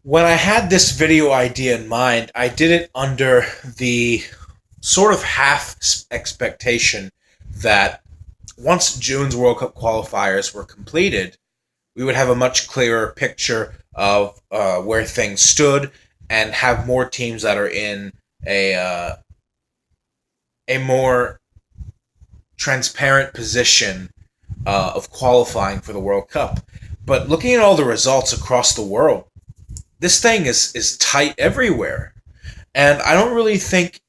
When I had this video idea in mind, I did it under the sort of half expectation that once June's World Cup qualifiers were completed, we would have a much clearer picture of where things stood and have more teams that are in a more transparent position of qualifying for the World Cup. But looking at all the results across the world, this thing is tight everywhere. And I don't really think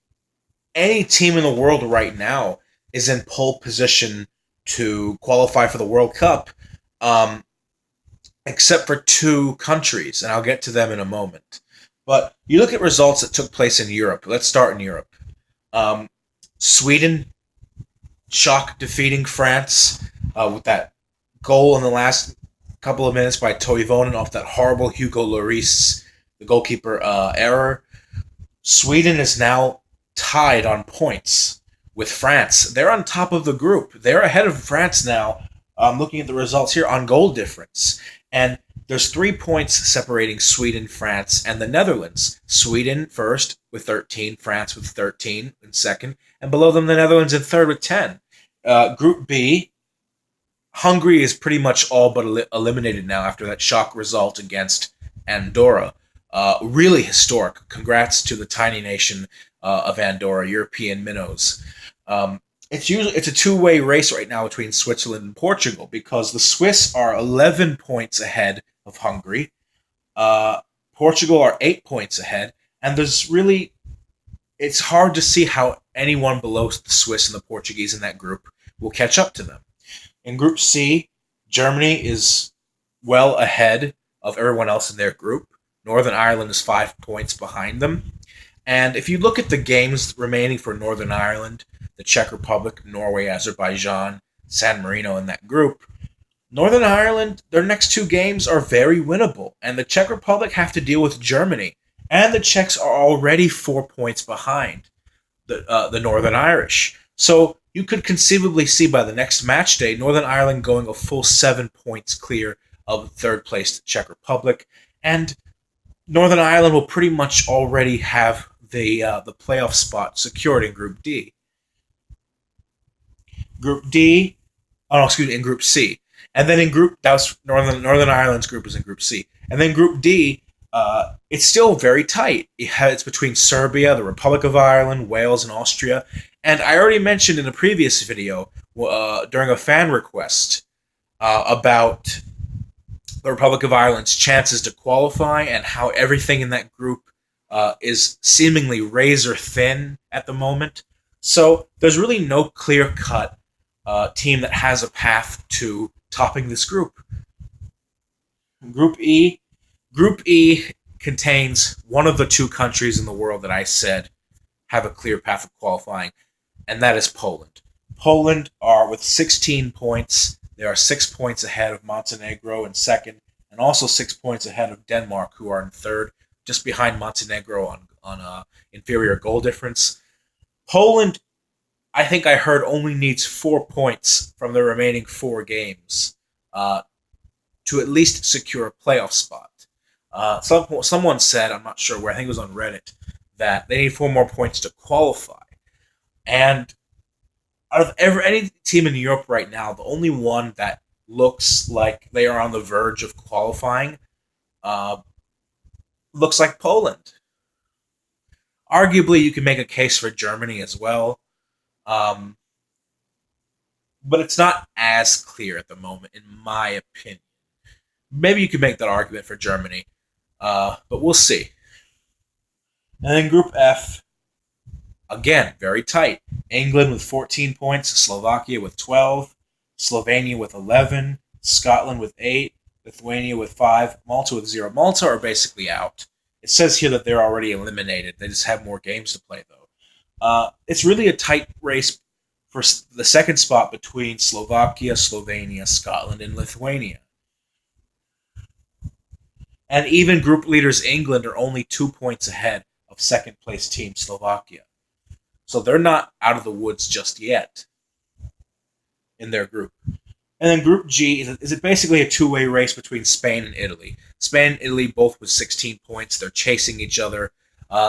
any team in the world right now is in pole position to qualify for the World Cup, um, except for two countries, and I'll get to them in a moment. But you look at results that took place in Europe. Let's start in Europe. Um, Sweden shock defeating France with that goal in the last couple of minutes by Toivonen off that horrible Hugo Lloris, the goalkeeper, error. Sweden is now tied on points with France. They're on top of the group. They're ahead of France now. Looking at the results here on goal difference, and there's 3 points separating Sweden, France, and the Netherlands. Sweden first with 13, France with 13 in second, and below them the Netherlands in third with 10. Group B, Hungary is pretty much all but eliminated now after that shock result against Andorra. Really historic. Congrats to the tiny nation of Andorra, European minnows. It's a two-way race right now between Switzerland and Portugal because the Swiss are 11 points ahead of Hungary. Portugal are 8 points ahead, and it's hard to see how anyone below the Swiss and the Portuguese in that group will catch up to them. In Group C, Germany is well ahead of everyone else in their group. Northern Ireland is 5 points behind them. And if you look at the games remaining for Northern Ireland, the Czech Republic, Norway, Azerbaijan, San Marino in that group, Northern Ireland, their next two games are very winnable. And the Czech Republic have to deal with Germany. And the Czechs are already 4 points behind the Northern Irish. So you could conceivably see by the next match day, Northern Ireland going a full 7 points clear of third place Czech Republic. And Northern Ireland will pretty much already have the playoff spot secured in Group D. Group D, oh no, excuse me, in Group C, and then in Group that was Northern Ireland's group was in Group C, and then Group D, it's still very tight. It's between Serbia, the Republic of Ireland, Wales, and Austria. And I already mentioned in a previous video during a fan request about the Republic of Ireland's chances to qualify and how everything in that group is seemingly razor thin at the moment. So there's really no clear cut team that has a path to topping this group. Group E. Group E contains one of the two countries in the world that I said have a clear path of qualifying, and that is Poland. Poland are with 16 points. They are 6 points ahead of Montenegro in second, and also 6 points ahead of Denmark, who are in third, just behind Montenegro on inferior goal difference. Poland, I think I heard, only needs 4 points from the remaining four games to at least secure a playoff spot. Someone said, I'm not sure where, I think it was on Reddit, that they need 4 more points to qualify. And out of any team in Europe right now, the only one that looks like they are on the verge of qualifying looks like Poland. Arguably, you can make a case for Germany as well, um, but it's not as clear at the moment, in my opinion. Maybe you could make that argument for Germany, but we'll see. And then Group F, again, very tight. England with 14 points, Slovakia with 12, Slovenia with 11, Scotland with 8, Lithuania with 5, Malta with 0. Malta are basically out. It says here that they're already eliminated. They just have more games to play, though. It's really a tight race for the second spot between Slovakia, Slovenia, Scotland, and Lithuania. And even group leaders England are only 2 points ahead of second place team Slovakia. So they're not out of the woods just yet in their group. And then Group G is it basically a two-way race between Spain and Italy. Spain and Italy both with 16 points. They're chasing each other.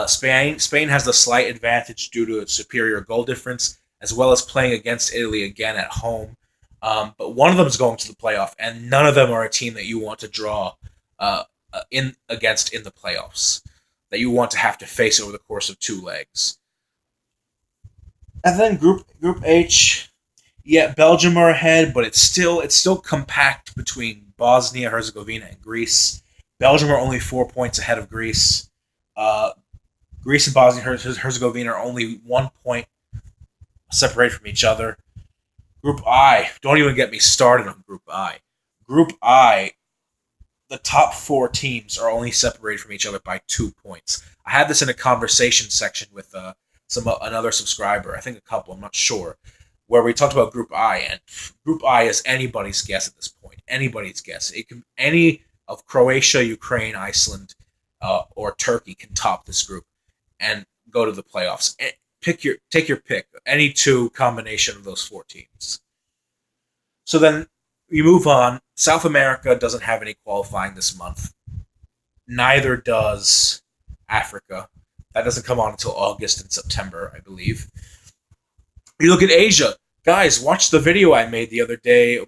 Spain has the slight advantage due to its superior goal difference, as well as playing against Italy again at home. But one of them is going to the playoff, and none of them are a team that you want to draw in against in the playoffs. That you want to have to face over the course of two legs. And then Group H, yeah, Belgium are ahead, but it's still compact between Bosnia, Herzegovina, and Greece. Belgium are only 4 points ahead of Greece. Greece and Bosnia Herzegovina are only 1 point separated from each other. Group I, don't even get me started on Group I. Group I, the top four teams are only separated from each other by 2 points. I had this in a conversation section with another subscriber, I think a couple, I'm not sure, where we talked about Group I, and Group I is anybody's guess at this point. Anybody's guess. It can any of Croatia, Ukraine, Iceland, or Turkey can top this group and go to the playoffs. Take your pick. Any two combination of those four teams. So then you move on. South America doesn't have any qualifying this month. Neither does Africa. That doesn't come on until August and September, I believe. You look at Asia. Guys, watch the video I made the other day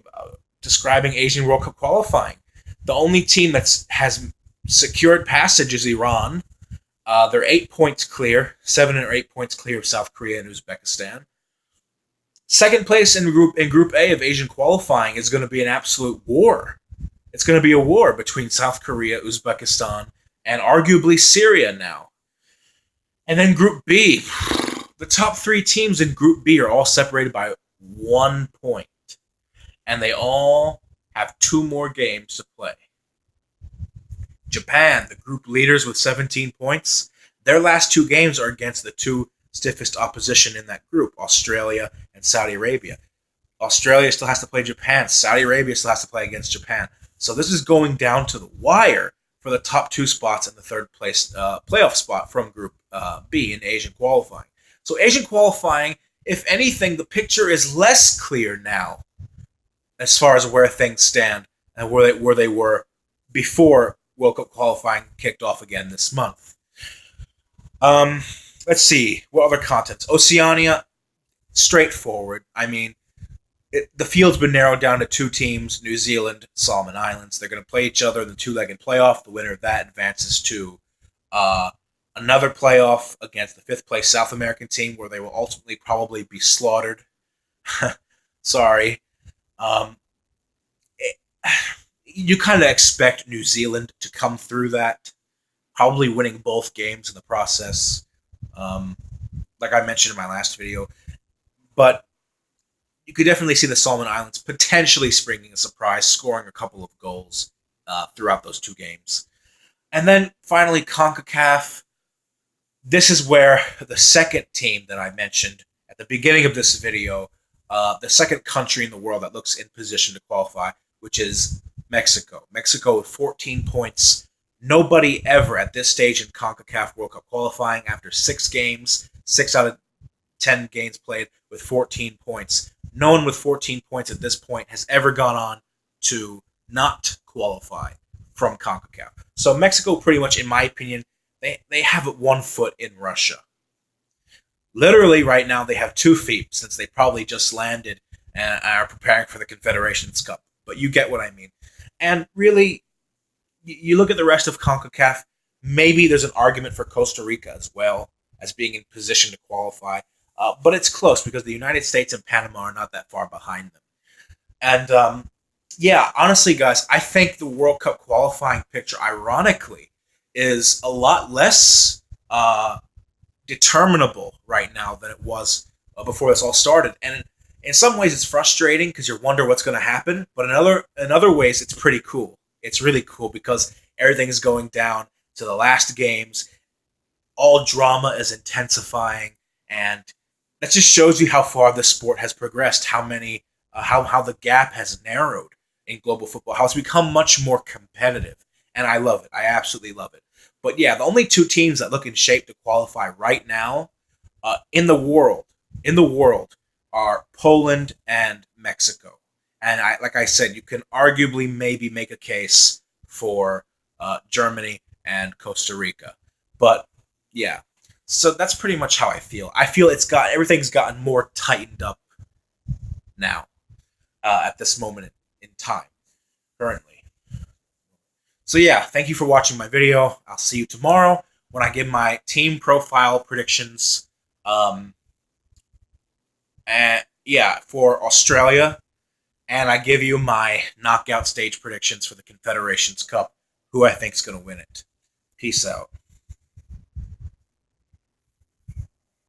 describing Asian World Cup qualifying. The only team that has secured passage is Iran. They're 8 points clear, 7 or 8 points clear of South Korea and Uzbekistan. Second place in Group A of Asian qualifying is going to be an absolute war. It's going to be a war between South Korea, Uzbekistan, and arguably Syria now. And then Group B, the top three teams in Group B are all separated by 1 point, and they all have 2 more games to play. Japan, the group leaders with 17 points, their last 2 games are against the 2 stiffest opposition in that group, Australia and Saudi Arabia. Australia still has to play Japan. Saudi Arabia still has to play against Japan. So this is going down to the wire for the top 2 spots and the third place playoff spot from Group B in Asian qualifying. So Asian qualifying, if anything, the picture is less clear now as far as where things stand and where they were before World Cup qualifying kicked off again this month. Let's see. What other continents? Oceania, straightforward. I mean, the field's been narrowed down to 2 teams, New Zealand, Solomon Islands. They're going to play each other in the 2-legged playoff. The winner of that advances to another playoff against the 5th place South American team, where they will ultimately probably be slaughtered. Sorry. You kind of expect New Zealand to come through that, probably winning both games in the process, like I mentioned in my last video. But you could definitely see the Solomon Islands potentially springing a surprise, scoring a couple of goals throughout those 2 games. And then finally, CONCACAF. This is where the second team that I mentioned at the beginning of this video, the second country in the world that looks in position to qualify, which is Mexico. Mexico with 14 points. Nobody ever at this stage in CONCACAF World Cup qualifying after 6 games, 6 out of 10 games played with 14 points. No one with 14 points at this point has ever gone on to not qualify from CONCACAF. So Mexico pretty much, in my opinion, they have 1 foot in Russia. Literally right now they have 2 feet since they probably just landed and are preparing for the Confederations Cup. But you get what I mean. And really, you look at the rest of CONCACAF, maybe there's an argument for Costa Rica as well as being in position to qualify. But it's close because the United States and Panama are not that far behind them. And yeah, honestly, guys, I think the World Cup qualifying picture, ironically, is a lot less determinable right now than it was before this all started. And in some ways, it's frustrating because you wonder what's going to happen. But in other ways, it's pretty cool. It's really cool because everything is going down to the last games. All drama is intensifying, and that just shows you how far the sport has progressed. How the gap has narrowed in global football. How it's become much more competitive, and I love it. I absolutely love it. But yeah, the only 2 teams that look in shape to qualify right now in the world are Poland and Mexico. And like I said, you can arguably maybe make a case for Germany and Costa Rica. But yeah, so that's pretty much how I feel. I feel everything's gotten more tightened up now at this moment in time currently. So yeah, thank you for watching my video. I'll see you tomorrow when I give my team profile predictions. And yeah, for Australia, and I give you my knockout stage predictions for the Confederations Cup, who I think is going to win it. Peace out.